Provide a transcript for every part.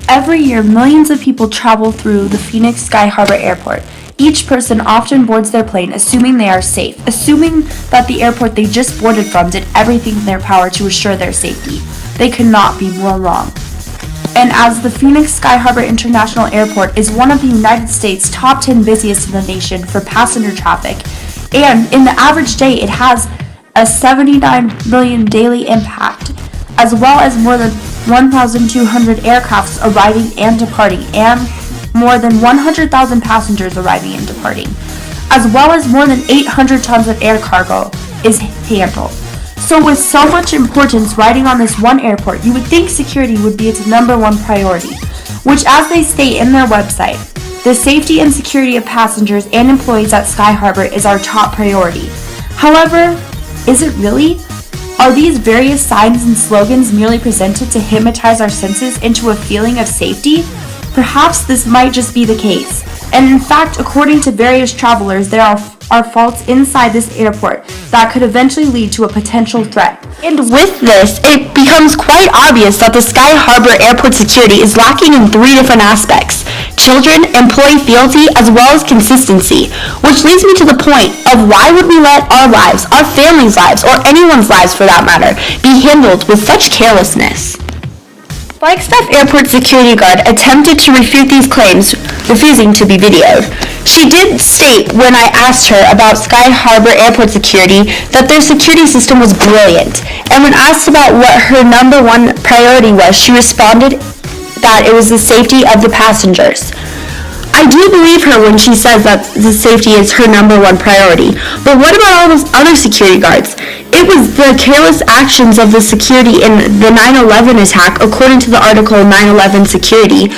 Every year, millions of people travel through the Phoenix Sky Harbor Airport. Each person often boards their plane assuming they are safe, assuming that the airport they just boarded from did everything in their power to assure their safety. They could not be more wrong. And as the Phoenix Sky Harbor International Airport is one of the United States' top 10 busiest in the nation for passenger traffic, and in the average day it has a 79 million daily impact, as well as more than 1,200 aircrafts arriving and departing, and more than 100,000 passengers arriving and departing, as well as more than 800 tons of air cargo is handled. So with so much importance riding on this one airport, you would think security would be its number one priority, which, as they state in their website, the safety and security of passengers and employees at Sky Harbor is our top priority. However, is it really? Are these various signs and slogans merely presented to hypnotize our senses into a feeling of safety? Perhaps this might just be the case. And in fact, according to various travelers, there are faults inside this airport that could eventually lead to a potential threat. And with this, it becomes quite obvious that the Sky Harbor Airport security is lacking in three different aspects: children, employee fealty, as well as consistency. Which leads me to the point of why would we let our lives, our families' lives, or anyone's lives for that matter, be handled with such carelessness? Flagstaff Airport security guard attempted to refute these claims, refusing to be videoed. She did state when I asked her about Sky Harbor Airport security that their security system was brilliant, and when asked about what her number one priority was, she responded that it was the safety of the passengers. I do believe her when she says that the safety is her number one priority, but what about all those other security guards? It was the careless actions of the security in the 9/11 attack, according to the article 9/11 Security,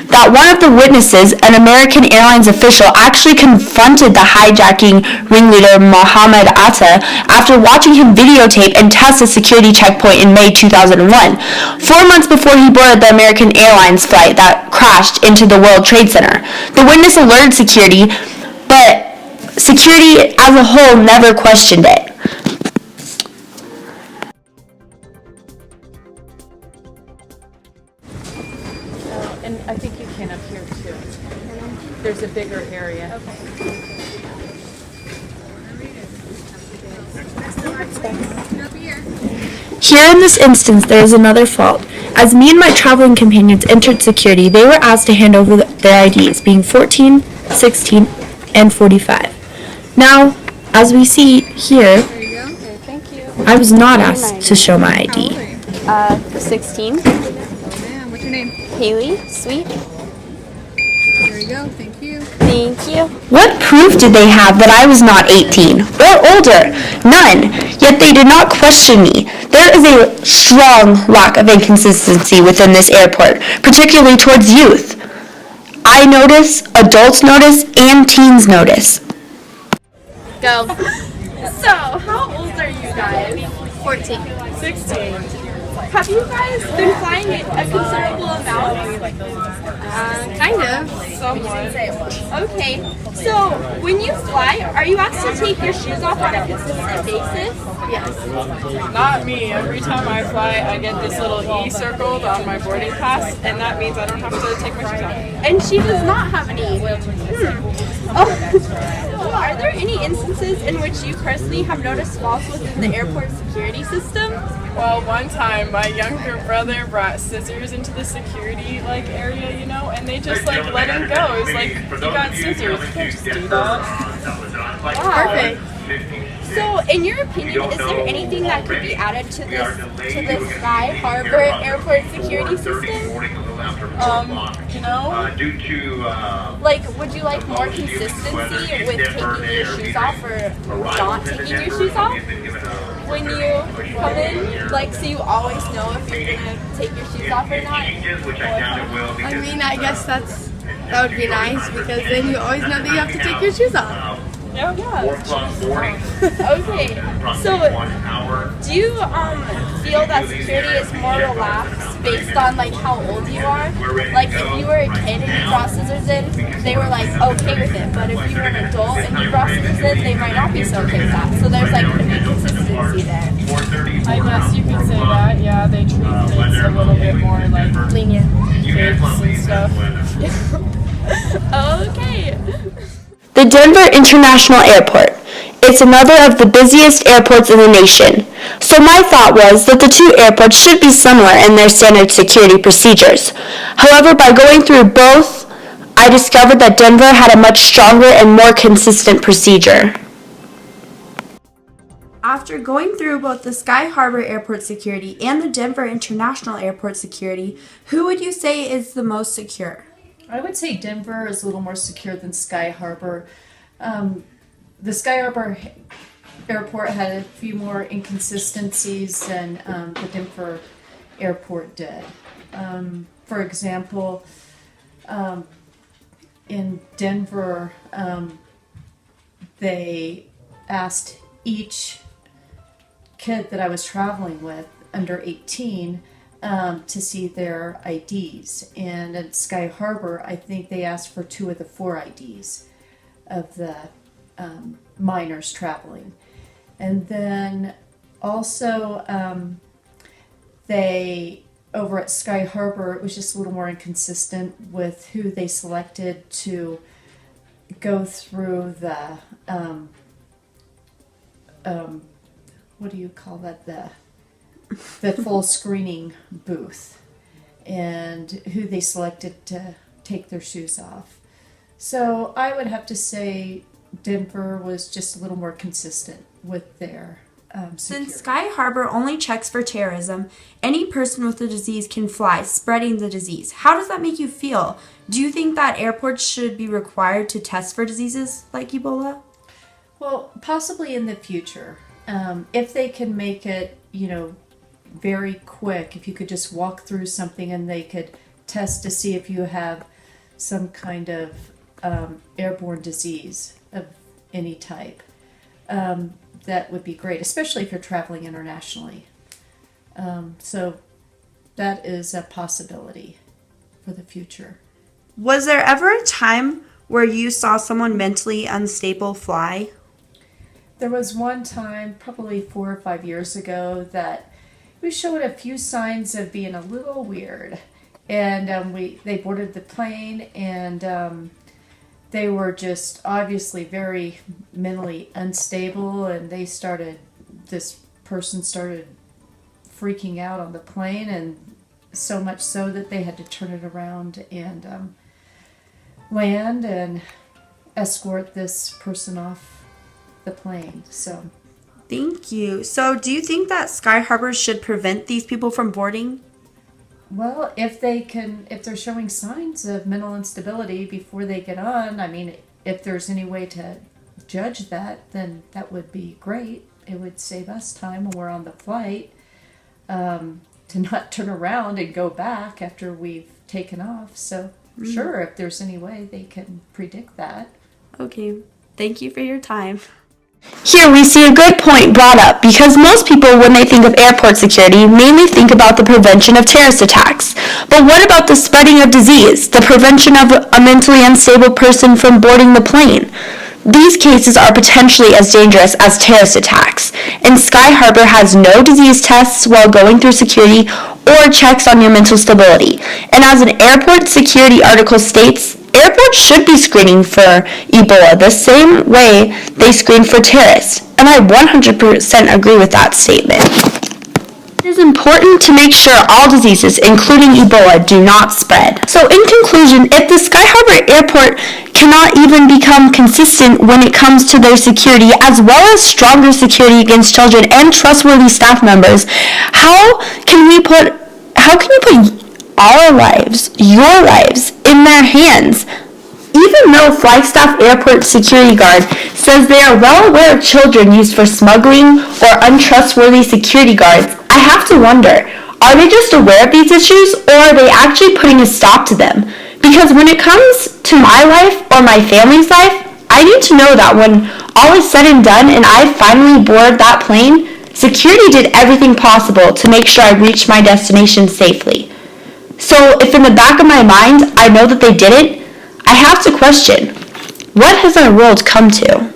that one of the witnesses, an American Airlines official, actually confronted the hijacking ringleader Mohammed Atta after watching him videotape and test a security checkpoint in May 2001, 4 months before he boarded the American Airlines flight that crashed into the World Trade Center. The witness alerted security, but security as a whole never questioned it. And I think you can up here too. There's a bigger area. Okay. Here in this instance, there is another fault. As me and my traveling companions entered security, they were asked to hand over their IDs, being 14, 16, and 45. Now, as we see here, There you go. Okay, thank you. I was not asked to show my ID. 16. Oh man, what's your name? Haley, sweet. There you go. Thank you. Thank you. What proof did they have that I was not 18 or older? None. Yet they did not question me. There is a strong lack of inconsistency within this airport, particularly towards youth. I notice, adults notice, and teens notice. Go. So, how old are you guys? 14. 16. Have you guys been flying a considerable amount? Kind of. Somewhat. Okay. So, when you fly, are you asked to take your shoes off on a consistent basis? Yes. Not me. Every time I fly, I get this little E circled on my boarding pass, and that means I don't have to take my shoes off. And she does not have any. Oh. Are there any instances in which you personally have noticed faults within the airport security system? Well, one time my younger brother brought scissors into the security area, and they just let him go. It was like, you got scissors, you can't just do that. Wow. Perfect. So, in your opinion, is there anything that could be added to this Sky Harbor Airport security system? Like, would you like more consistency with taking your shoes off or not taking your shoes off when you come in? Like, so you always know if you're gonna take your shoes off or not? I mean, I guess that would be nice because then you always know that you have to take your shoes off. Yeah. Okay. So, do you feel that security is more relaxed based on how old you are? Like, if you were a kid and you brought scissors in, they were okay with it. But if you were an adult and you brought scissors in, they might not be so okay with that. So there's an inconsistency there. I guess you could say that. Yeah, they treat kids a little bit more Lenient. kids and stuff. Okay. The Denver International Airport. It's another of the busiest airports in the nation. So my thought was that the two airports should be similar in their standard security procedures. However, by going through both, I discovered that Denver had a much stronger and more consistent procedure. After going through both the Sky Harbor Airport security and the Denver International Airport security, who would you say is the most secure? I would say Denver is a little more secure than Sky Harbor. The Sky Harbor Airport had a few more inconsistencies than the Denver Airport did. For example, in Denver, they asked each kid that I was traveling with under 18 to see their IDs. And at Sky Harbor, I think they asked for 2 of the 4 IDs of the minors traveling. And then also they, over at Sky Harbor, it was just a little more inconsistent with who they selected to go through the what do you call that, the full screening booth, and who they selected to take their shoes off. So I would have to say Denver was just a little more consistent with their security. Since Sky Harbor only checks for terrorism, any person with the disease can fly, spreading the disease. How does that make you feel? Do you think that airports should be required to test for diseases like Ebola? Well, possibly in the future. If they can make it, very quick, if you could just walk through something and they could test to see if you have some kind of airborne disease of any type, that would be great, especially if you're traveling internationally. So that is a possibility for the future. Was there ever a time where you saw someone mentally unstable fly? There was one time, probably 4 or 5 years ago, that we showed a few signs of being a little weird. And they boarded the plane, and they were just obviously very mentally unstable, and this person started freaking out on the plane, and so much so that they had to turn it around and land and escort this person off the plane. So Thank you. So do you think that Sky Harbor should prevent these people from boarding? well, if they're showing signs of mental instability before they get on, I mean, if there's any way to judge that, then that would be great. It would save us time when we're on the flight, to not turn around and go back after we've taken off. So sure, if there's any way they can predict that. Okay. Thank you for your time. Here we see a good point brought up because most people, when they think of airport security, mainly think about the prevention of terrorist attacks. But what about the spreading of disease, the prevention of a mentally unstable person from boarding the plane? These cases are potentially as dangerous as terrorist attacks, and Sky Harbor has no disease tests while going through security or checks on your mental stability. And as an airport security article states, airports should be screening for Ebola the same way they screen for terrorists, and I 100% agree with that statement. It is important to make sure all diseases, including Ebola, do not spread. So in conclusion, if the Sky Harbor Airport cannot even become consistent when it comes to their security, as well as stronger security against children and trustworthy staff members, how can you put our lives, your lives, in their hands? Even though Flagstaff Airport security guard says they are well aware of children used for smuggling or untrustworthy security guards, I have to wonder, are they just aware of these issues, or are they actually putting a stop to them? Because when it comes to my life or my family's life, I need to know that when all is said and done and I finally board that plane, security did everything possible to make sure I reached my destination safely. So if in the back of my mind I know that they didn't, I have to question, what has our world come to?